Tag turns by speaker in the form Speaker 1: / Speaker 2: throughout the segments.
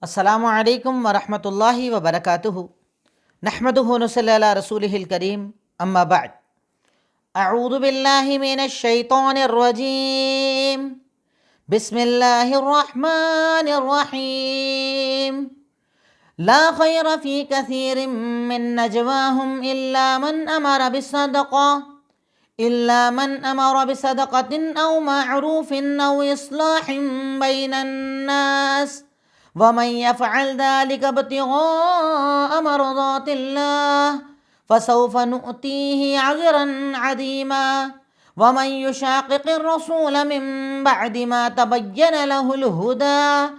Speaker 1: السلام علیکم ورحمۃ اللہ وبرکاتہ۔ نحمدہ ونصلی علی رسولہ الکریم، اما بعد۔ اعوذ باللہ من الشیطان الرجیم، بسم اللہ الرحمن الرحیم۔ لا خیر فی کثیر من نجواہم الا من امر بصدقۃ او معروف او اصلاح بین الناس ومن يفعل ذلك ابتغاء مرضات الله فسوف نؤتيه أجرا عظيما ومن يشاقق الرسول من بعد ما تبين له الهدى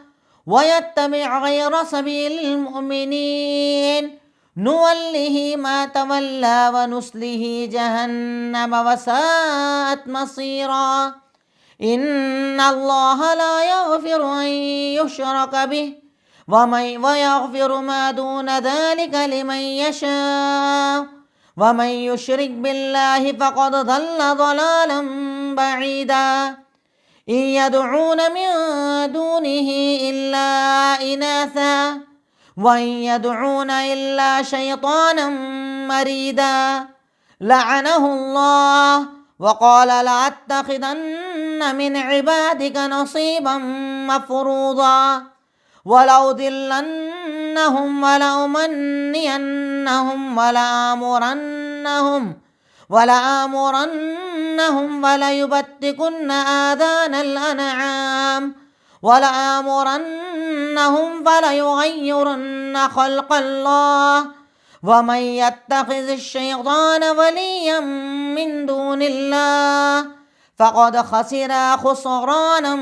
Speaker 1: ويتبع غير سبيل المؤمنين نوله ما تولى ونصله جهنم وساءت مصيرا ان اللہ لا یغفر ان یشرک بہ ویغفر ما دون ذلک لمن یشاء ومن یشرک باللہ فقد ضل ضلالا بعیدا ان یدعون من دونہ الا اناثا وان یدعون الا شیطانا مریدا لعنہ اللہ وقال لأتخذن من عبادك نصيبا مفروضا ولأضلنهم ولأمنينهم ولآمرنهم وليبتكن آذان الأنعام ولآمرنهم فليغيرن خلق الله ومن يتخذ الشيطان وليا من دون الله فقد خسر خسرانا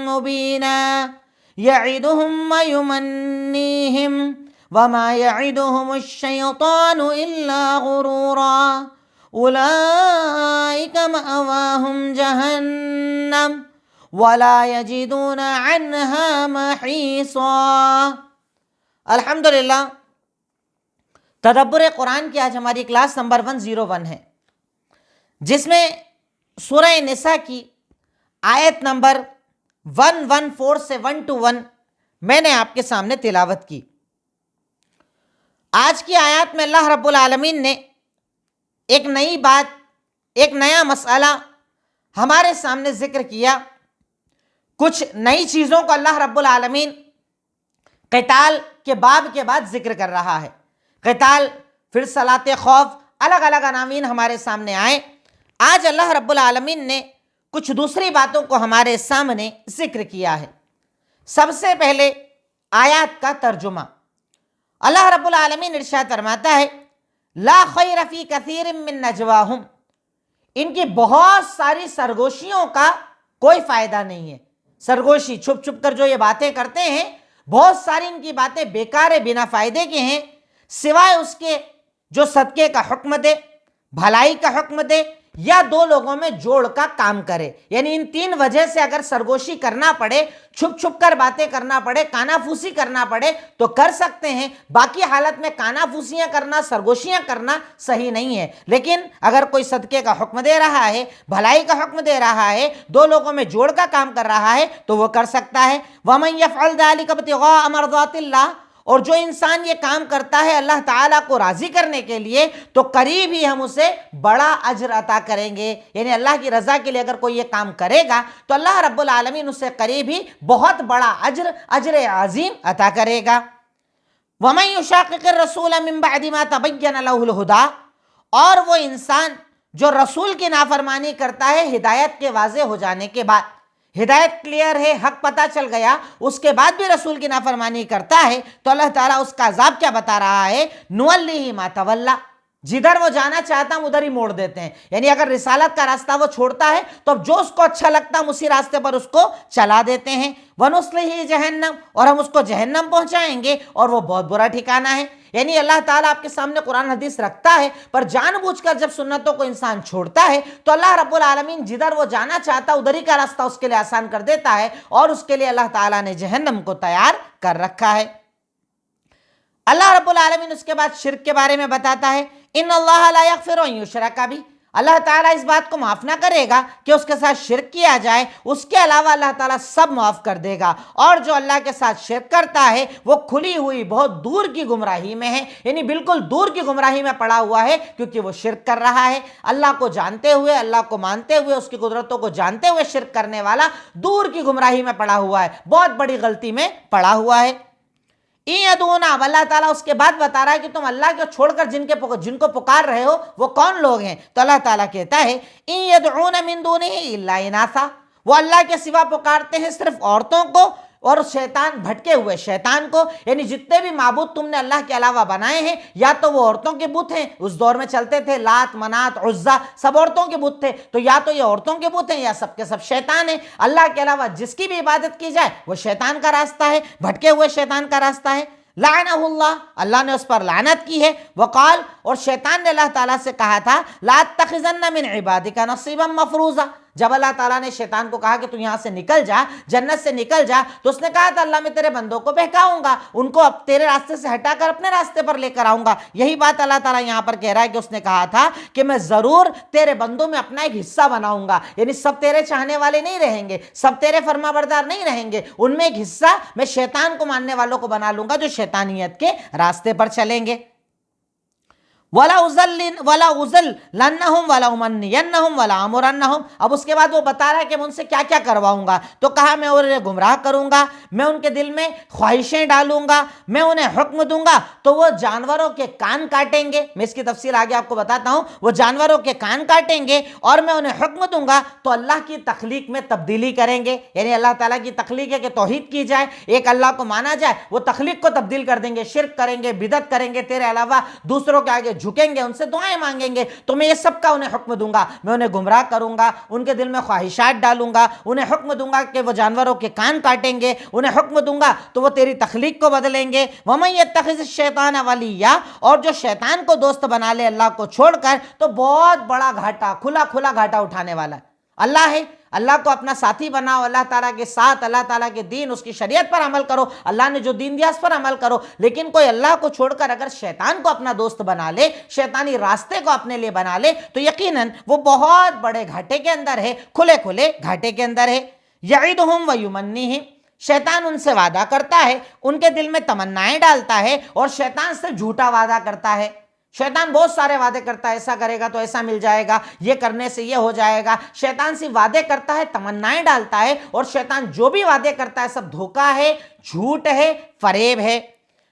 Speaker 1: مبينا يعدهم ويمنيهم وما يعدهم الشيطان إلا غرورا أولئك مأواهم جهنم ولا يجدون عنها محيصا۔ الحمدللہ، تدبر قرآن کی آج ہماری کلاس نمبر 101 ہے، جس میں سورہ نساء کی آیت نمبر 114 سے 121 میں نے آپ کے سامنے تلاوت کی۔ آج کی آیات میں اللہ رب العالمین نے ایک نئی بات، ایک نیا مسئلہ ہمارے سامنے ذکر کیا۔ کچھ نئی چیزوں کو اللہ رب العالمین قتال کے باب کے بعد ذکر کر رہا ہے۔ قتال، پھر صلاۃ خوف، الگ الگ عناوین ہمارے سامنے آئے۔ آج اللہ رب العالمین نے کچھ دوسری باتوں کو ہمارے سامنے ذکر کیا ہے۔ سب سے پہلے آیات کا ترجمہ۔ اللہ رب العالمین ارشاد فرماتا ہے، لا خیر فی کثیر من نجواہم، ان کی بہت ساری سرگوشیوں کا کوئی فائدہ نہیں ہے۔ سرگوشی، چھپ چھپ کر جو یہ باتیں کرتے ہیں، بہت ساری ان کی باتیں بیکار بنا فائدے کے ہیں، سوائے اس کے جو صدقے کا حکم دے، بھلائی کا حکم دے، یا دو لوگوں میں جوڑ کا کام کرے۔ یعنی ان تین وجہ سے اگر سرگوشی کرنا پڑے، چھپ چھپ کر باتیں کرنا پڑے، کانا پھوسی کرنا پڑے تو کر سکتے ہیں۔ باقی حالت میں کانا پھوسیاں کرنا، سرگوشیاں کرنا صحیح نہیں ہے۔ لیکن اگر کوئی صدقے کا حکم دے رہا ہے، بھلائی کا حکم دے رہا ہے، دو لوگوں میں جوڑ کا کام کر رہا ہے تو وہ کر سکتا ہے۔ وَمَن يَفْعَلْ ذَلِكَ ابْتِغَاءَ مَرْضَاتِ اللَّهِ، اور جو انسان یہ کام کرتا ہے اللہ تعالیٰ کو راضی کرنے کے لیے، تو قریب ہی ہم اسے بڑا اجر عطا کریں گے۔ یعنی اللہ کی رضا کے لیے اگر کوئی یہ کام کرے گا تو اللہ رب العالمین اسے قریب ہی بہت بڑا اجر عظیم عطا کرے گا۔ وَمَن يُشَاقِقِ الرَّسُولَ مِن بَعْدِ مَا تَبَيَّنَ لَهُ الْهُدَىٰ، اور وہ انسان جو رسول کی نافرمانی کرتا ہے ہدایت کے واضح ہو جانے کے بعد، ہدایت کلیئر ہے، حق پتہ چل گیا، اس کے بعد بھی رسول کی نافرمانی کرتا ہے تو اللہ تعالیٰ اس کا عذاب کیا بتا رہا ہے؟ نُوَلِّهِ مَا تَوَلَّىٰ، جدھر وہ جانا چاہتا ہم ادھر ہی موڑ دیتے ہیں۔ یعنی اگر رسالت کا راستہ وہ چھوڑتا ہے تو اب جو اس کو اچھا لگتا ہم اسی راستے پر اس کو چلا دیتے ہیں۔ وَنُصْلِهِ جَهَنَّمَ، اور ہم اس کو جہنم پہنچائیں گے، اور وہ بہت برا ٹھکانہ ہے۔ یعنی اللہ تعالیٰ آپ کے سامنے قرآن حدیث رکھتا ہے، پر جان بوجھ کر جب سنتوں کو انسان چھوڑتا ہے تو اللہ رب العالمین جدھر وہ جانا چاہتا ادھر ہی کا راستہ اس کے لیے آسان کر دیتا ہے، اور اس کے لیے اللہ تعالیٰ نے جہنم کو تیار کر رکھا ہے۔ اللہ رب العالمین اس کے بعد شرک کے بارے میں بتاتا ہے، ان اللہ لا یغفر ان یشرک بہ، اللہ تعالیٰ اس بات کو معاف نہ کرے گا کہ اس کے ساتھ شرک کیا جائے، اس کے علاوہ اللہ تعالیٰ سب معاف کر دے گا۔ اور جو اللہ کے ساتھ شرک کرتا ہے وہ کھلی ہوئی بہت دور کی گمراہی میں ہے، یعنی بالکل دور کی گمراہی میں پڑا ہوا ہے، کیونکہ وہ شرک کر رہا ہے۔ اللہ کو جانتے ہوئے، اللہ کو مانتے ہوئے، اس کی قدرتوں کو جانتے ہوئے شرک کرنے والا دور کی گمراہی میں پڑا ہوا ہے، بہت بڑی غلطی میں پڑا ہوا ہے۔ اب اللہ تعالیٰ اس کے بعد بتا رہا ہے کہ تم اللہ کو چھوڑ کر جن کو پکار رہے ہو وہ کون لوگ ہیں؟ تو اللہ تعالیٰ کہتا ہے ان یدعون من دونہ الا اناثا، وہ اللہ کے سوا پکارتے ہیں صرف عورتوں کو اور شیطان، بھٹکے ہوئے شیطان کو، یعنی جتنے بھی معبود تم نے اللہ کے علاوہ بنائے ہیں یا تو وہ عورتوں کے بت ہیں، اس دور میں چلتے تھے لات منات عزا، سب عورتوں کے بت تھے، تو یا تو یہ عورتوں کے بت ہیں یا سب کے سب شیطان ہیں۔ اللہ کے علاوہ جس کی بھی عبادت کی جائے وہ شیطان کا راستہ ہے، بھٹکے ہوئے شیطان کا راستہ ہے۔ لعنہ اللہ، اللہ نے اس پر لعنت کی ہے۔ وقال، اور شیطان نے اللہ تعالیٰ سے کہا تھا لا تتخذن من عبادک نصیبا مفروضا، جب اللہ تعالیٰ نے شیطان کو کہا کہ تو یہاں سے نکل جا، جنت سے نکل جا، تو اس نے کہا تھا اللہ میں تیرے بندوں کو بہکاؤں گا، ان کو اب تیرے راستے سے ہٹا کر اپنے راستے پر لے کر آؤں گا۔ یہی بات اللہ تعالیٰ یہاں پر کہہ رہا ہے کہ اس نے کہا تھا کہ میں ضرور تیرے بندوں میں اپنا ایک حصہ بناؤں گا، یعنی سب تیرے چاہنے والے نہیں رہیں گے، سب تیرے فرما بردار نہیں رہیں گے، ان میں ایک حصہ میں شیطان کو ماننے والوں کو بنا لوں گا جو شیطانیت کے راستے پر چلیں گے۔ وَلَا أُضِلَّنَّهُمْ وَلَا أُمَنِّيَنَّهُمْ وَلَا أَمُرَنَّهُمْ، اب اس کے بعد وہ بتا رہا ہے کہ میں ان سے کیا کیا کرواؤں گا، تو کہا میں انہیں گمراہ کروں گا، میں ان کے دل میں خواہشیں ڈالوں گا، میں انہیں حکم دوں گا تو وہ جانوروں کے کان کاٹیں گے، میں اس کی تفصیل آگے آپ کو بتاتا ہوں، وہ جانوروں کے کان کاٹیں گے، اور میں انہیں حکم دوں گا تو اللہ کی تخلیق میں تبدیلی کریں گے، یعنی اللہ تعالیٰ کی تخلیق ہے کہ توحید کی جائے، ایک اللہ کو مانا جائے، وہ تخلیق کو تبدیل کر دیں گے، شرک کریں گے، بدعت کریں گے، تیرے علاوہ دوسروں کے آگے جھکیں گے، ان سے دعائیں مانگیں گے، تو میں یہ سب کا انہیں حکم دوں گا، میں انہیں گمراہ کروں گا، ان کے دل میں خواہشات ڈالوں گا، انہیں حکم دوں گا کہ وہ جانوروں کے کان کاٹیں گے، انہیں حکم دوں گا تو وہ تیری تخلیق کو بدلیں گے۔ وَمَن يَتَّخِذِ الشَّيْطَانَ وَلِيًّا، اور جو شیطان کو دوست بنا لے اللہ کو چھوڑ کر تو بہت بڑا گھاٹا، کھلا کھلا گھاٹا اٹھانے والا ہے۔ اللہ ہے، اللہ کو اپنا ساتھی بناؤ، اللہ تعالیٰ کے ساتھ، اللہ تعالیٰ کے دین، اس کی شریعت پر عمل کرو، اللہ نے جو دین دیا اس پر عمل کرو، لیکن کوئی اللہ کو چھوڑ کر اگر شیطان کو اپنا دوست بنا لے، شیطانی راستے کو اپنے لیے بنا لے، تو یقیناً وہ بہت بڑے گھاٹے کے اندر ہے، کھلے کھلے گھاٹے کے اندر ہے۔ یعدہم ویمنیہم، شیطان ان سے وعدہ کرتا ہے، ان کے دل میں تمنائیں ڈالتا ہے، اور شیطان سے جھوٹا وعدہ کرتا ہے۔ شیطان بہت سارے وعدے کرتا ہے، ایسا کرے گا تو ایسا مل جائے گا، یہ کرنے سے یہ ہو جائے گا، شیطان سے وعدے کرتا ہے، تمنائیں ڈالتا ہے، اور شیطان جو بھی وعدے کرتا ہے سب دھوکہ ہے، جھوٹ ہے، فریب ہے۔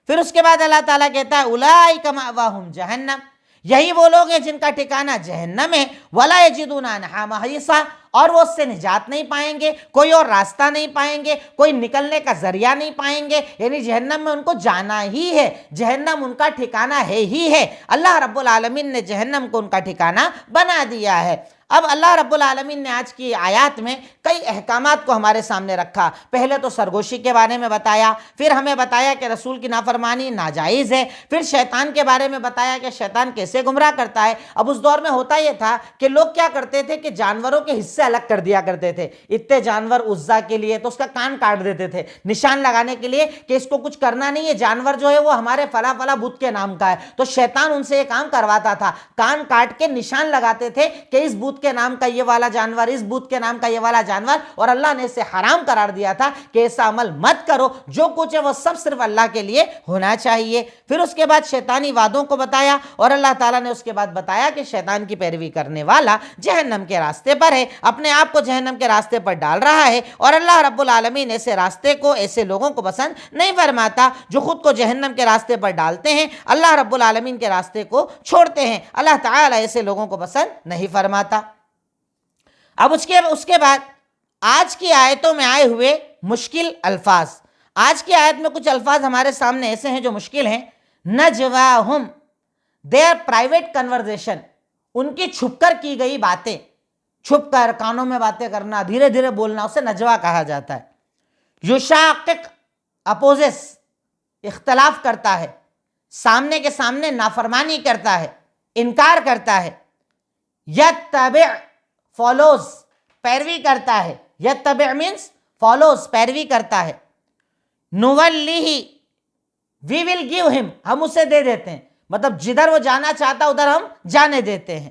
Speaker 1: پھر اس کے بعد اللہ تعالیٰ کہتا ہے اولئک مأواہم جہنم، یہی وہ لوگ ہیں جن کا ٹھکانہ جہنم ہے، ولا یجدون عنہا محیصا، اور وہ اس سے نجات نہیں پائیں گے، کوئی اور راستہ نہیں پائیں گے، کوئی نکلنے کا ذریعہ نہیں پائیں گے، یعنی جہنم میں ان کو جانا ہی ہے، جہنم ان کا ٹھکانہ ہے ہی ہے۔ اللہ رب العالمین نے جہنم کو ان کا ٹھکانہ بنا دیا ہے۔ اب اللہ رب العالمین نے آج کی آیات میں کئی احکامات کو ہمارے سامنے رکھا۔ پہلے تو سرگوشی کے بارے میں بتایا، پھر ہمیں بتایا کہ رسول کی نافرمانی ناجائز ہے، پھر شیطان کے بارے میں بتایا کہ شیطان کیسے گمراہ کرتا ہے۔ اب اس دور میں ہوتا یہ تھا کہ لوگ کیا کرتے تھے کہ جانوروں کے حصے الگ کر دیا کرتے تھے، اتنے جانور عزا کے لیے تو اس کا کان کاٹ دیتے تھے، نشان لگانے کے لیے کہ اس کو کچھ کرنا نہیں ہے، جانور جو ہے وہ ہمارے فلاں فلاں بت کے نام کا ہے، تو شیطان ان سے یہ کام کرواتا تھا، کان کاٹ کے نشان لگاتے تھے کہ اس بت کے نام کا یہ والا جانور، اس بت کے نام کا یہ والا جانور، اور اللہ نے اسے حرام قرار دیا تھا کہ ایسا عمل مت کرو، جو کچھ ہے وہ سب صرف اللہ کے لیے ہونا چاہیے۔ پھر اس کے بعد شیطانی وعدوں کو بتایا، اور اللہ تعالیٰ نے اس کے بعد بتایا کہ شیطان کی پیروی کرنے والا جہنم کے راستے پر ہے، اپنے آپ کو جہنم کے راستے پر ڈال رہا ہے، اور اللہ رب العالمین ایسے راستے کو، ایسے لوگوں کو پسند نہیں فرماتا جو خود کو جہنم کے راستے پر ڈالتے ہیں، اللہ رب العالمین کے راستے کو چھوڑتے ہیں، اللہ تعالیٰ ایسے لوگوں کو پسند نہیں فرماتا۔ اب اس کے بعد آج کی آیتوں میں آئے ہوئے مشکل الفاظ، آج کی آیت میں کچھ الفاظ ہمارے سامنے ایسے ہیں جو مشکل ہیں۔ نجواہم، their private conversation، ان کی چھپ کر کی گئی باتیں، چھپ کر کانوں میں باتیں کرنا، دھیرے دھیرے بولنا، اسے نجوا کہا جاتا ہے۔ یشاقق، اپوزس، اختلاف کرتا ہے، سامنے کے سامنے نافرمانی کرتا ہے، انکار کرتا ہے۔ یتبع، فالوز، پیروی کرتا ہے، یتبع مینس فالوز، پیروی کرتا ہے۔ نولیہ، وی ول گیو ہم، ہم اسے دے دیتے ہیں، مطلب جدھر وہ جانا چاہتا ادھر ہم جانے دیتے ہیں۔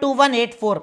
Speaker 1: 2184,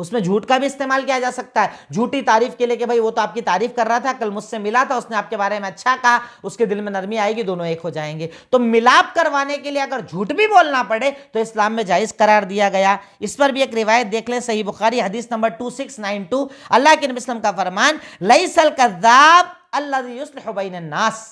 Speaker 1: اس میں جھوٹ کا بھی استعمال کیا جا سکتا ہے، جھوٹی تعریف کے لیے کہ بھائی وہ تو آپ کی تعریف کر رہا تھا، کل مجھ سے ملا تھا، اس نے آپ کے بارے میں اچھا کہا، اس کے دل میں نرمی آئے گی، دونوں ایک ہو جائیں گے۔ تو ملاپ کروانے کے لیے اگر جھوٹ بھی بولنا پڑے تو اسلام میں جائز قرار دیا گیا۔ اس پر بھی ایک روایت دیکھ لیں، صحیح بخاری حدیث نمبر 2692، اللہ کے نبی صلی اللہ علیہ وسلم کا فرمان، لیس الکذاب الذی یصلح بین الناس،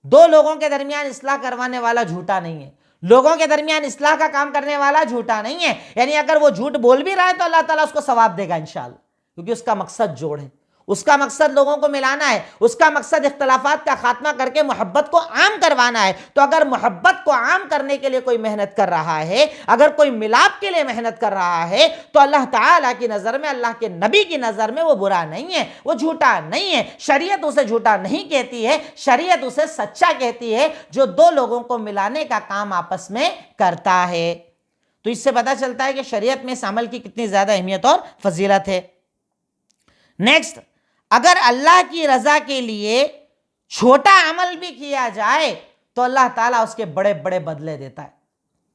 Speaker 1: دو لوگوں کے درمیان اصلاح کروانے والا جھوٹا نہیں ہے، لوگوں کے درمیان اصلاح کا کام کرنے والا جھوٹا نہیں ہے۔ یعنی اگر وہ جھوٹ بول بھی رہا ہے تو اللہ تعالیٰ اس کو ثواب دے گا انشاءاللہ، کیونکہ اس کا مقصد جوڑ ہے، اس کا مقصد لوگوں کو ملانا ہے، اس کا مقصد اختلافات کا خاتمہ کر کے محبت کو عام کروانا ہے۔ تو اگر محبت کو عام کرنے کے لیے کوئی محنت کر رہا ہے، اگر کوئی ملاپ کے لیے محنت کر رہا ہے، تو اللہ تعالیٰ کی نظر میں، اللہ کے نبی کی نظر میں وہ برا نہیں ہے، وہ جھوٹا نہیں ہے۔ شریعت اسے جھوٹا نہیں کہتی ہے، شریعت اسے سچا کہتی ہے، جو دو لوگوں کو ملانے کا کام آپس میں کرتا ہے۔ تو اس سے پتہ چلتا ہے کہ شریعت میں اس عمل کی کتنی زیادہ اہمیت اور فضیلت ہے۔ نیکسٹ، اگر اللہ کی رضا کے لیے چھوٹا عمل بھی کیا جائے تو اللہ تعالیٰ اس کے بڑے بڑے بدلے دیتا ہے۔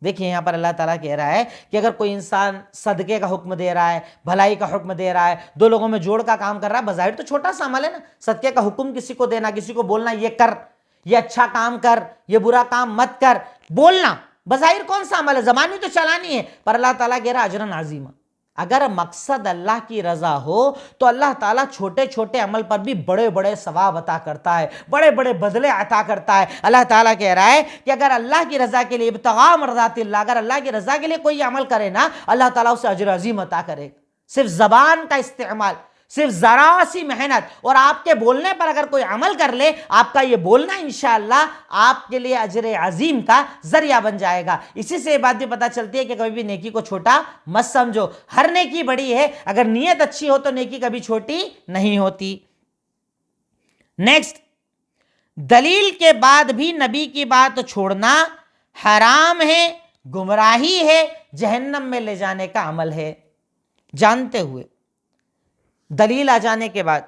Speaker 1: دیکھیں یہاں پر اللہ تعالیٰ کہہ رہا ہے کہ اگر کوئی انسان صدقے کا حکم دے رہا ہے، بھلائی کا حکم دے رہا ہے، دو لوگوں میں جوڑ کا کام کر رہا ہے، بظاہر تو چھوٹا سا عمل ہے نا، صدقے کا حکم کسی کو دینا، کسی کو بولنا یہ کر، یہ اچھا کام کر، یہ برا کام مت کر، بولنا بظاہر کون سا عمل ہے، زبانی تو چلانی ہے، پر اللہ تعالیٰ کہہ رہا اجرن عظیمہ۔ اگر مقصد اللہ کی رضا ہو تو اللہ تعالیٰ چھوٹے چھوٹے عمل پر بھی بڑے بڑے ثواب عطا کرتا ہے، بڑے بڑے بدلے عطا کرتا ہے۔ اللہ تعالیٰ کہہ رہا ہے کہ اگر اللہ کی رضا کے لیے، ابتغاء مرضات اللہ، اگر اللہ کی رضا کے لیے کوئی عمل کرے نا، اللہ تعالیٰ اسے اجر عظیم عطا کرے گا۔ صرف زبان کا استعمال، صرف ذرا سی محنت، اور آپ کے بولنے پر اگر کوئی عمل کر لے، آپ کا یہ بولنا انشاءاللہ آپ کے لیے اجر عظیم کا ذریعہ بن جائے گا۔ اسی سے یہ بات بھی پتہ چلتی ہے کہ کبھی بھی نیکی کو چھوٹا مت سمجھو، ہر نیکی بڑی ہے، اگر نیت اچھی ہو تو نیکی کبھی چھوٹی نہیں ہوتی۔ نیکسٹ، دلیل کے بعد بھی نبی کی بات چھوڑنا حرام ہے، گمراہی ہے، جہنم میں لے جانے کا عمل ہے۔ جانتے ہوئے دلیل آ جانے کے بعد،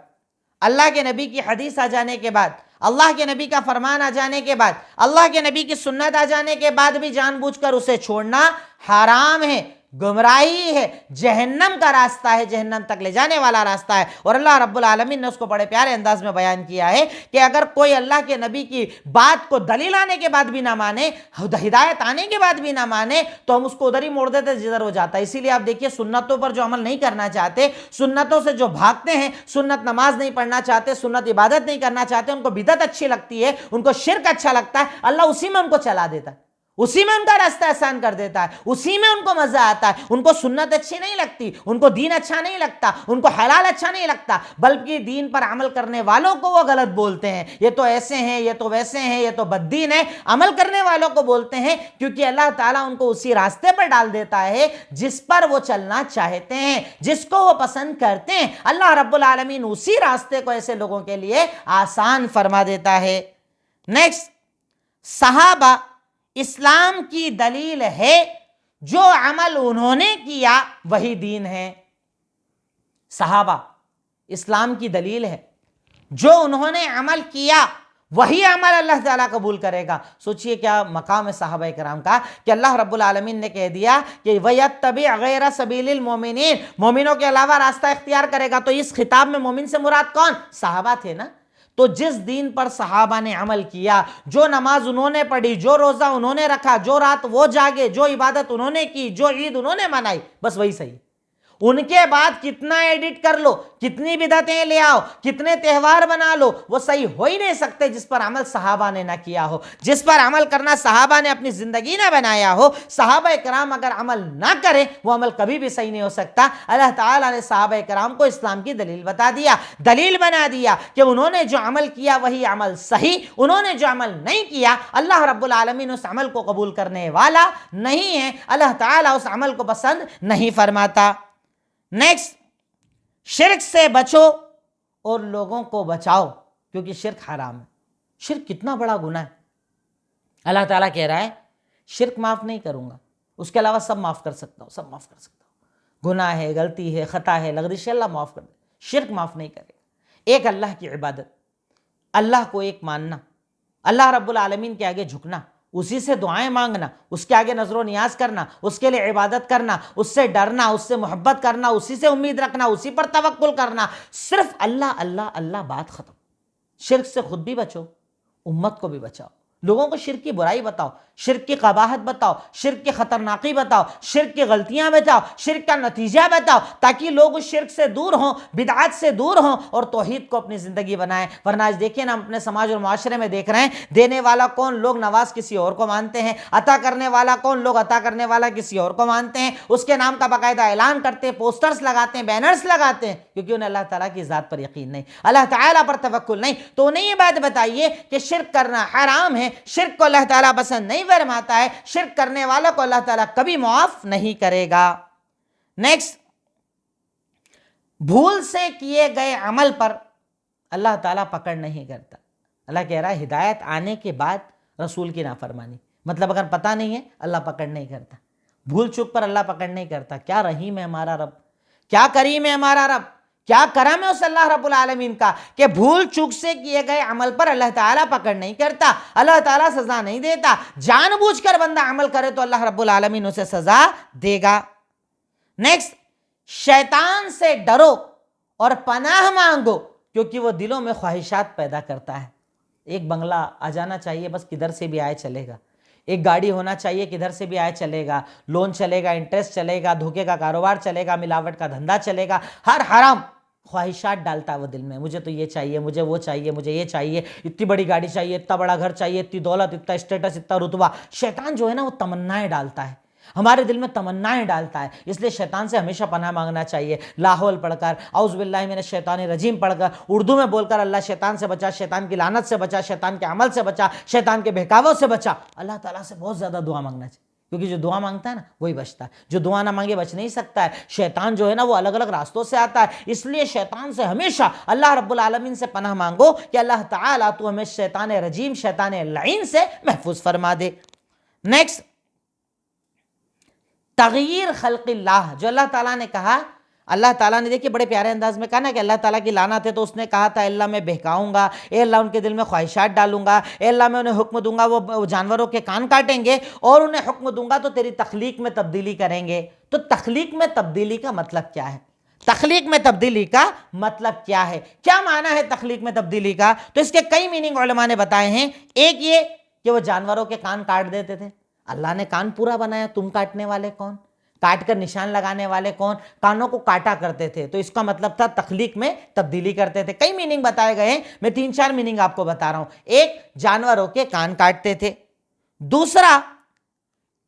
Speaker 1: اللہ کے نبی کی حدیث آ جانے کے بعد، اللہ کے نبی کا فرمان آ جانے کے بعد، اللہ کے نبی کی سنت آ جانے کے بعد بھی جان بوجھ کر اسے چھوڑنا حرام ہے، گمراہی ہے، جہنم کا راستہ ہے، جہنم تک لے جانے والا راستہ ہے۔ اور اللہ رب العالمین نے اس کو بڑے پیارے انداز میں بیان کیا ہے کہ اگر کوئی اللہ کے نبی کی بات کو دلیل آنے کے بعد بھی نہ مانے، ہدایت آنے کے بعد بھی نہ مانے، تو ہم اس کو ادھر ہی موڑ دیتے جدھر ہو جاتا ہے۔ اسی لیے آپ دیکھیے، سنتوں پر جو عمل نہیں کرنا چاہتے، سنتوں سے جو بھاگتے ہیں، سنت نماز نہیں پڑھنا چاہتے، سنت عبادت نہیں کرنا چاہتے، ان کو بدعت اچھی لگتی ہے، ان کو شرک اچھا لگتا ہے، اللہ اسی میں ان کو چلا دیتا ہے، اسی میں ان کا راستہ آسان کر دیتا ہے، اسی میں ان کو مزہ آتا ہے۔ ان کو سنت اچھی نہیں لگتی، ان کو دین اچھا نہیں لگتا، ان کو حلال اچھا نہیں لگتا، بلکہ دین پر عمل کرنے والوں کو وہ غلط بولتے ہیں، یہ تو ایسے ہیں، یہ تو ویسے ہیں، یہ تو بددین ہیں، عمل کرنے والوں کو بولتے ہیں، کیونکہ اللہ تعالیٰ ان کو اسی راستے پر ڈال دیتا ہے جس پر وہ چلنا چاہتے ہیں، جس کو وہ پسند کرتے ہیں۔ اللہ رب العالمین اسی راستے کو ایسے لوگوں کے لیے آسان فرما دیتا ہے۔ نیکسٹ، صحابہ اسلام کی دلیل ہے، جو عمل انہوں نے کیا وہی دین ہے۔ صحابہ اسلام کی دلیل ہے، جو انہوں نے عمل کیا وہی عمل اللہ تعالیٰ قبول کرے گا۔ سوچئے کیا مقام ہے صحابہ کرام کا کہ اللہ رب العالمین نے کہہ دیا کہ وَيَتَّبِعْ غَيْرَ سَبِيلِ الْمُؤْمِنِينَ، مومنوں کے علاوہ راستہ اختیار کرے گا۔ تو اس خطاب میں مومن سے مراد کون؟ صحابہ تھے نا۔ تو جس دین پر صحابہ نے عمل کیا، جو نماز انہوں نے پڑھی، جو روزہ انہوں نے رکھا، جو رات وہ جاگے، جو عبادت انہوں نے کی، جو عید انہوں نے منائی، بس وہی صحیح۔ ان کے بعد کتنا ایڈٹ کر لو، کتنی بدعتیں لے آؤ، کتنے تہوار بنا لو، وہ صحیح ہو ہی نہیں سکتے جس پر عمل صحابہ نے نہ کیا ہو، جس پر عمل کرنا صحابہ نے اپنی زندگی نہ بنایا ہو۔ صحابہ کرام اگر عمل نہ کریں، وہ عمل کبھی بھی صحیح نہیں ہو سکتا۔ اللہ تعالیٰ نے صحابہ کرام کو اسلام کی دلیل بتا دیا، دلیل بنا دیا کہ انہوں نے جو عمل کیا وہی عمل صحیح، انہوں نے جو عمل نہیں کیا، اللہ رب العالمین اس عمل کو قبول کرنے والا نہیں ہے، اللہ تعالیٰ اس عمل کو پسند نہیں فرماتا۔ نیکسٹ، شرک سے بچو اور لوگوں کو بچاؤ، کیونکہ شرک حرام ہے۔ شرک کتنا بڑا گناہ ہے۔ اللہ تعالیٰ کہہ رہا ہے شرک معاف نہیں کروں گا، اس کے علاوہ سب معاف کر سکتا ہوں، سب معاف کر سکتا ہوں، گناہ ہے، غلطی ہے، خطا ہے، لغزش ہے، اللہ معاف کر دے، شرک معاف نہیں کرے گا۔ ایک اللہ کی عبادت، اللہ کو ایک ماننا، اللہ رب العالمین کے آگے جھکنا، اسی سے دعائیں مانگنا، اس کے آگے نظر و نیاز کرنا، اس کے لیے عبادت کرنا، اس سے ڈرنا، اس سے محبت کرنا، اسی سے امید رکھنا، اسی پر توکل کرنا، صرف اللہ اللہ اللہ، بات ختم۔ شرک سے خود بھی بچو، امت کو بھی بچاؤ، لوگوں کو شرک کی برائی بتاؤ، شرک کی قباحت بتاؤ، شرک کی خطرناکی بتاؤ، شرک کی غلطیاں بتاؤ، شرک کا نتیجہ بتاؤ، تاکہ لوگ اس شرک سے دور ہوں، بدعات سے دور ہوں اور توحید کو اپنی زندگی بنائیں۔ ورنہ آج دیکھیں نا، ہم اپنے سماج اور معاشرے میں دیکھ رہے ہیں، دینے والا کون؟ لوگ نواز کسی اور کو مانتے ہیں، عطا کرنے والا کون؟ لوگ عطا کرنے والا کسی اور کو مانتے ہیں، اس کے نام کا باقاعدہ اعلان کرتے ہیں، پوسٹرز لگاتے ہیں، بینرز لگاتے ہیں، کیونکہ انہیں اللہ تعالیٰ کی ذات پر یقین نہیں، اللہ تعالیٰ پر توکل نہیں۔ تو انہیں یہ بات بتائیے کہ شرک کرنا حرام ہے، شرک کو اللہ تعالیٰ پسند نہیں فرماتا ہے، شرک کرنے والا کو اللہ تعالیٰ کبھی معاف نہیں کرے گا۔ نیکسٹ، بھول سے کیے گئے عمل پر اللہ تعالیٰ پکڑ نہیں کرتا۔ اللہ کہہ رہا ہے ہدایت آنے کے بعد رسول کی نافرمانی، مطلب اگر پتہ نہیں ہے اللہ پکڑ نہیں کرتا، بھول چوک پر اللہ پکڑ نہیں کرتا۔ کیا رحیم ہے ہمارا رب، کیا کریم ہے ہمارا رب، کیا کرم ہے اس اللہ رب العالمین کا کہ بھول چوک سے کیے گئے عمل پر اللہ تعالیٰ پکڑ نہیں کرتا، اللہ تعالیٰ سزا نہیں دیتا۔ جان بوجھ کر بندہ عمل کرے تو اللہ رب العالمین اسے سزا دے گا۔ نیکسٹ، شیطان سے ڈرو اور پناہ مانگو کیونکہ وہ دلوں میں خواہشات پیدا کرتا ہے۔ ایک بنگلہ آ جانا چاہیے، بس کدھر سے بھی آئے چلے گا، ایک گاڑی ہونا چاہیے، کدھر سے بھی آئے چلے گا، لون چلے گا، انٹرسٹ چلے گا، دھوکے کا کاروبار چلے گا، ملاوٹ کا دھندا چلے گا، ہر حرام خواہشات ڈالتا ہے وہ دل میں، مجھے تو یہ چاہیے، مجھے وہ چاہیے، مجھے یہ چاہیے، اتنی بڑی گاڑی چاہیے، اتنا بڑا گھر چاہیے، اتنی دولت، اتنا اسٹیٹس، اتنا رتبہ۔ شیطان جو ہے نا وہ تمنائیں ڈالتا ہے، ہمارے دل میں تمنائیں ڈالتا ہے، اس لیے شیطان سے ہمیشہ پناہ مانگنا چاہیے۔ لا حول پڑھ کر، اعوذ باللہ من الشیطان الرجیم پڑھ کر، اردو میں بول کر اللہ شیطان سے بچا، شیطان کی لعنت سے بچا، شیطان کے عمل سے بچا، شیطان کے بہکاووں سے بچا۔ اللہ تعالیٰ سے بہت زیادہ دعا مانگنا چاہیے، کیونکہ جو دعا مانگتا ہے نا وہی بچتا ہے، جو دعا نہ مانگے بچ نہیں سکتا ہے۔ شیطان جو ہے نا وہ الگ الگ راستوں سے آتا ہے، اس لیے شیطان سے ہمیشہ اللہ رب العالمین سے پناہ مانگو کہ اللہ تعالیٰ تو ہمیں شیطان رجیم، شیطان لعین سے محفوظ فرما دے۔ نیکسٹ، تغییر خلق اللہ، جو اللہ تعالیٰ نے کہا، اللہ تعالیٰ نے دیکھیے بڑے پیارے انداز میں کہا نا کہ اللہ تعالیٰ کی لعنت ہے، تو اس نے کہا تھا اے اللہ میں بہکاؤں گا، اے اللہ ان کے دل میں خواہشات ڈالوں گا، اے اللہ میں انہیں حکم دوں گا وہ جانوروں کے کان کاٹیں گے، اور انہیں حکم دوں گا تو تیری تخلیق میں تبدیلی کریں گے۔ تو تخلیق میں تبدیلی کا مطلب کیا ہے؟ تخلیق میں تبدیلی کا مطلب کیا ہے؟ کیا معنی ہے تخلیق میں تبدیلی کا؟ تو اس کے کئی میننگ علماء نے بتائے ہیں۔ ایک یہ کہ وہ جانوروں کے کان کاٹ دیتے تھے، اللہ نے کان پورا بنایا، تم کاٹنے والے کون؟ کاٹ کر نشان لگانے والے کون؟ کانوں کو کاٹا کرتے تھے، تو اس کا مطلب تھا تخلیق میں تبدیلی کرتے تھے۔ کئی میننگ بتائے گئے ہیں، میں 3-4 میننگ آپ کو بتا رہا ہوں۔ ایک، جانوروں کے کان کاٹتے تھے۔ دوسرا،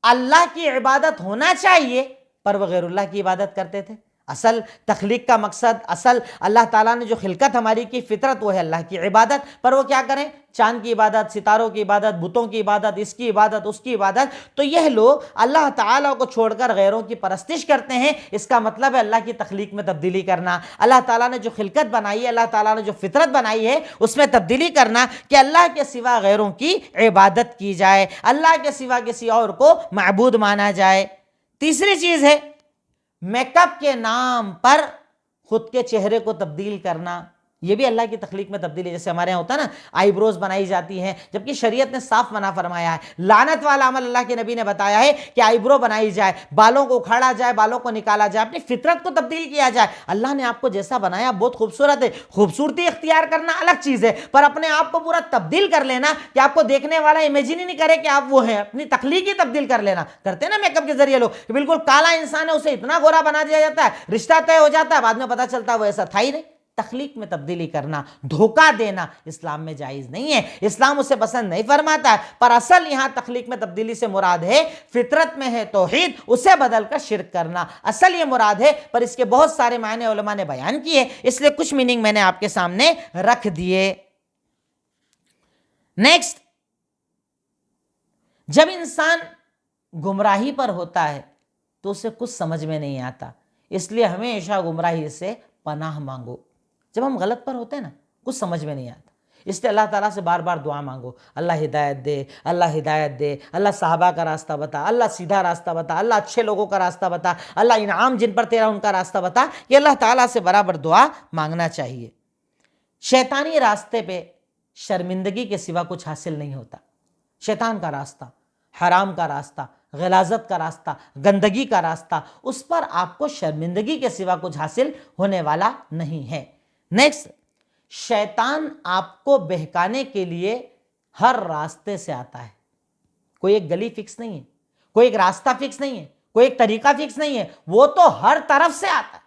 Speaker 1: اللہ کی عبادت ہونا چاہیے پر وہ غیر اللہ کی عبادت کرتے تھے۔ اصل تخلیق کا مقصد، اصل اللہ تعالیٰ نے جو خلقت ہماری کی فطرت، وہ ہے اللہ کی عبادت، پر وہ کیا کریں؟ چاند کی عبادت، ستاروں کی عبادت، بتوں کی عبادت، اس کی عبادت، اس کی عبادت۔ تو یہ لوگ اللہ تعالیٰ کو چھوڑ کر غیروں کی پرستش کرتے ہیں، اس کا مطلب ہے اللہ کی تخلیق میں تبدیلی کرنا، اللہ تعالیٰ نے جو خلقت بنائی ہے، اللہ تعالیٰ نے جو فطرت بنائی ہے اس میں تبدیلی کرنا کہ اللہ کے سوا غیروں کی عبادت کی جائے، اللہ کے سوا کسی اور کو معبود مانا جائے۔ تیسری چیز ہے میک اپ کے نام پر خود کے چہرے کو تبدیل کرنا، یہ بھی اللہ کی تخلیق میں تبدیلی۔ جیسے ہمارے یہاں ہوتا ہے نا، آئی بروز بنائی جاتی ہیں، جبکہ شریعت نے صاف منع فرمایا ہے۔ لعنت والا عمل اللہ کے نبی نے بتایا ہے کہ آئی برو بنائی جائے، بالوں کو اکھاڑا جائے، بالوں کو نکالا جائے، اپنی فطرت کو تبدیل کیا جائے۔ اللہ نے آپ کو جیسا بنایا بہت خوبصورت ہے، خوبصورتی اختیار کرنا الگ چیز ہے، پر اپنے آپ کو پورا تبدیل کر لینا کہ آپ کو دیکھنے والا امیجن ہی نہیں کرے کہ آپ وہ ہیں، اپنی تخلیق ہی تبدیل کر لینا۔ کرتے ہیں نا میک اپ کے ذریعے لوگ کہ بالکل کالا انسان ہے، اسے اتنا گورا بنا دیا جاتا ہے، رشتہ طے ہو جاتا ہے، بعد میں پتہ چلتا ہے وہ ایسا تھا ہی نہیں۔ تخلیق میں تبدیلی کرنا، دھوکہ دینا اسلام میں جائز نہیں ہے، اسلام اسے پسند نہیں فرماتا ہے۔ پر اصل یہاں تخلیق میں تبدیلی سے مراد ہے فطرت میں ہے توحید، اسے بدل کر شرک کرنا، اصل یہ مراد ہے، پر اس کے بہت سارے معنی علماء نے بیان کیے، اس لیے کچھ میننگ میں نے آپ کے سامنے رکھ دیے۔ نیکسٹ، جب انسان گمراہی پر ہوتا ہے تو اسے کچھ سمجھ میں نہیں آتا، اس لیے ہمیشہ گمراہی سے پناہ مانگو۔ جب ہم غلط پر ہوتے ہیں نا، کچھ سمجھ میں نہیں آتا، اس لیے اللہ تعالیٰ سے بار بار دعا مانگو، اللہ ہدایت دے، اللہ ہدایت دے، اللہ صحابہ کا راستہ بتا، اللہ سیدھا راستہ بتا، اللہ اچھے لوگوں کا راستہ بتا، اللہ انعام جن پر تیرا ان کا راستہ بتا۔ یہ اللہ تعالیٰ سے برابر دعا مانگنا چاہیے۔ شیطانی راستے پہ شرمندگی کے سوا کچھ حاصل نہیں ہوتا، شیطان کا راستہ، حرام کا راستہ، غلاظت کا راستہ، گندگی کا راستہ، اس پر آپ کو شرمندگی کے سوا کچھ حاصل ہونے والا نہیں ہے۔ نیکسٹ، شیطان آپ کو بہکانے کے لیے ہر راستے سے آتا ہے۔ کوئی ایک گلی فکس نہیں ہے، کوئی ایک راستہ فکس نہیں ہے، کوئی ایک طریقہ فکس نہیں ہے، وہ تو ہر طرف سے آتا ہے،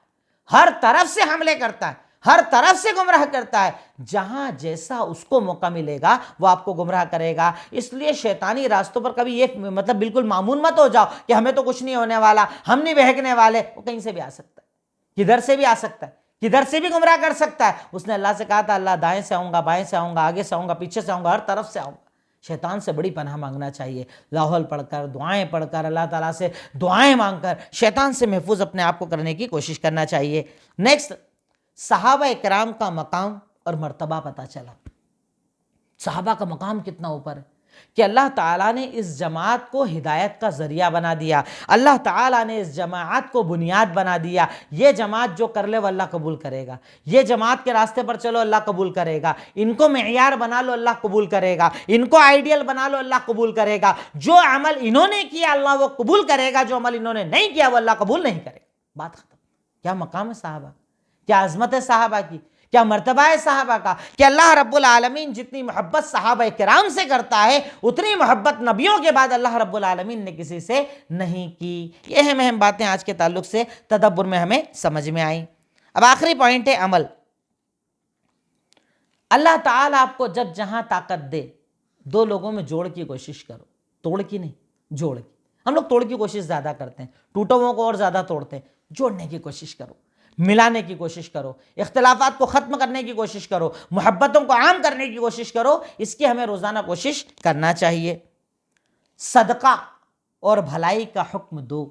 Speaker 1: ہر طرف سے حملے کرتا ہے، ہر طرف سے گمراہ کرتا ہے۔ جہاں جیسا اس کو موقع ملے گا وہ آپ کو گمراہ کرے گا۔ اس لیے شیطانی راستوں پر کبھی یہ مطلب بالکل معمون مت ہو جاؤ کہ ہمیں تو کچھ نہیں ہونے والا، ہم نہیں بہکنے والے۔ وہ کہیں سے بھی آ سکتا ہے، کدھر سے بھی آ سکتا ہے، کدھر سے بھی گمراہ کر سکتا ہے۔ اس نے اللہ سے کہا تھا اللہ دائیں سے آؤں گا، بائیں سے آؤں گا، آگے سے آؤں گا، پیچھے سے آؤں گا، ہر طرف سے آؤں گا۔ شیطان سے بڑی پناہ مانگنا چاہیے، لاحول پڑھ کر، دعائیں پڑھ کر، اللہ تعالیٰ سے دعائیں مانگ کر شیطان سے محفوظ اپنے آپ کو کرنے کی کوشش کرنا چاہیے۔ نیکسٹ، صحابہ اکرام کا مقام اور مرتبہ پتہ چلا۔ صحابہ کا مقام کتنا اوپر ہے کہ اللہ تعالیٰ نے اس جماعت کو ہدایت کا ذریعہ بنا دیا، اللہ تعالیٰ نے اس جماعت کو بنیاد بنا دیا۔ یہ جماعت جو کر لے وہ اللہ قبول کرے گا، یہ جماعت کے راستے پر چلو اللہ قبول کرے گا، ان کو معیار بنا لو اللہ قبول کرے گا، ان کو آئیڈیل بنا لو اللہ قبول کرے گا۔ جو عمل انہوں نے کیا اللہ وہ قبول کرے گا، جو عمل انہوں نے نہیں کیا وہ اللہ قبول نہیں کرے گا۔ بات ختم۔ کیا مقام ہے صحابہ، کیا عظمت ہے صحابہ کی، کیا مرتبہ ہے صحابہ کا کہ اللہ رب العالمین جتنی محبت صحابہ کرام سے کرتا ہے اتنی محبت نبیوں کے بعد اللہ رب العالمین نے کسی سے نہیں کی۔ یہ اہم باتیں آج کے تعلق سے تدبر میں ہمیں سمجھ میں آئیں۔ اب آخری پوائنٹ ہے عمل۔ اللہ تعالیٰ آپ کو جب جہاں طاقت دے، دو لوگوں میں جوڑ کی کوشش کرو، توڑ کی نہیں، جوڑ کی۔ ہم لوگ توڑ کی کوشش زیادہ کرتے ہیں، ٹوٹوں کو اور زیادہ توڑتے ہیں۔ جوڑنے کی کوشش کرو، ملانے کی کوشش کرو، اختلافات کو ختم کرنے کی کوشش کرو، محبتوں کو عام کرنے کی کوشش کرو۔ اس کی ہمیں روزانہ کوشش کرنا چاہیے۔ صدقہ اور بھلائی کا حکم دو۔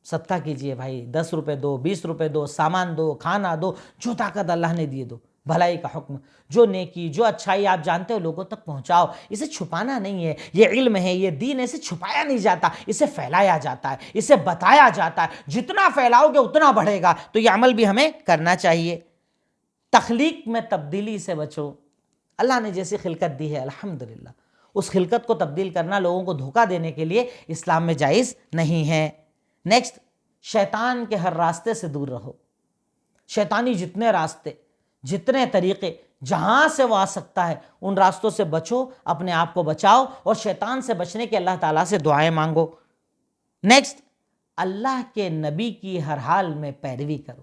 Speaker 1: صدقہ کیجئے بھائی، 10 روپے دو، 20 روپے دو، سامان دو، کھانا دو، جو طاقت اللہ نے دیے دو۔ بھلائی کا حکم، جو نیکی، جو اچھائی آپ جانتے ہو لوگوں تک پہنچاؤ۔ اسے چھپانا نہیں ہے، یہ علم ہے، یہ دین ہے، اسے چھپایا نہیں جاتا، اسے پھیلایا جاتا ہے، اسے بتایا جاتا ہے۔ جتنا پھیلاؤ گے اتنا بڑھے گا۔ تو یہ عمل بھی ہمیں کرنا چاہیے۔ تخلیق میں تبدیلی سے بچو۔ اللہ نے جیسی خلقت دی ہے الحمدللہ، اس خلقت کو تبدیل کرنا لوگوں کو دھوکہ دینے کے لیے اسلام میں جائز نہیں ہے۔ نیکسٹ، شیطان کے ہر راستے سے دور رہو۔ شیطانی جتنے راستے، جتنے طریقے جہاں سے وہ آ سکتا ہے ان راستوں سے بچو، اپنے آپ کو بچاؤ اور شیطان سے بچنے کے اللہ تعالیٰ سے دعائیں مانگو۔ نیکسٹ، اللہ کے نبی کی ہر حال میں پیروی کرو۔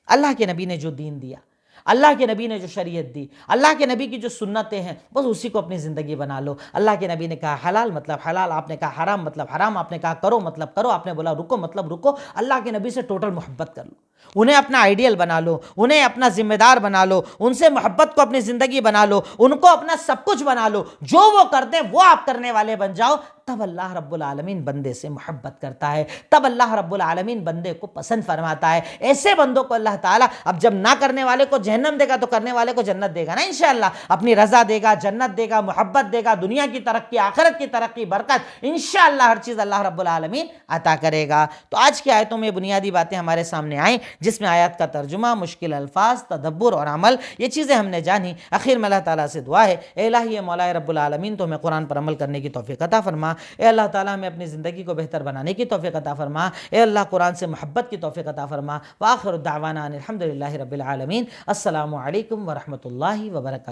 Speaker 1: اللہ کے نبی نے جو دین دیا، اللہ کے نبی نے جو شریعت دی، اللہ کے نبی کی جو سنتیں ہیں، بس اسی کو اپنی زندگی بنا لو۔ اللہ کے نبی نے کہا حلال مطلب حلال، آپ نے کہا حرام مطلب حرام، آپ نے کہا کرو مطلب کرو، آپ نے بولا رکو مطلب رکو۔ اللہ کے نبی سے ٹوٹل محبت کر لو، انہیں اپنا آئیڈیل بنا لو، انہیں اپنا ذمہ دار بنا لو، ان سے محبت کو اپنی زندگی بنا لو، ان کو اپنا سب کچھ بنا لو۔ جو وہ کرتے وہ آپ کرنے والے بن جاؤ، تب اللہ رب العالمین بندے سے محبت کرتا ہے، تب اللہ رب العالمین بندے کو پسند فرماتا ہے۔ ایسے بندوں کو اللہ تعالیٰ اب جب نہ کرنے والے کو جہنم دے گا تو کرنے والے کو جنت دے گا نا انشاءاللہ، اپنی رضا دے گا، جنت دے گا، محبت دے گا، دنیا کی ترقی، آخرت کی ترقی، برکت، انشاءاللہ ہر چیز اللہ رب العالمین عطا کرے گا۔ تو آج کی آیتوں میں بنیادی باتیں ہمارے سامنے آئیں، جس میں آیات کا ترجمہ، مشکل الفاظ، تدبر اور عمل، یہ چیزیں ہم نے جانی۔ آخر میں اللہ تعالیٰ سے دعا ہے، اے الہی مولا رب العالمین تو ہمیں قرآن پر عمل کرنے کی توفیق عطا فرما۔ اے اللہ تعالیٰ ہمیں اپنی زندگی کو بہتر بنانے کی توفیق عطا فرما۔ اے اللہ قرآن سے محبت کی توفیق عطا فرما۔ وآخر دعوانا ان الحمدللہ رب العالمین۔ السلام علیکم ورحمۃ اللہ وبرکاتہ۔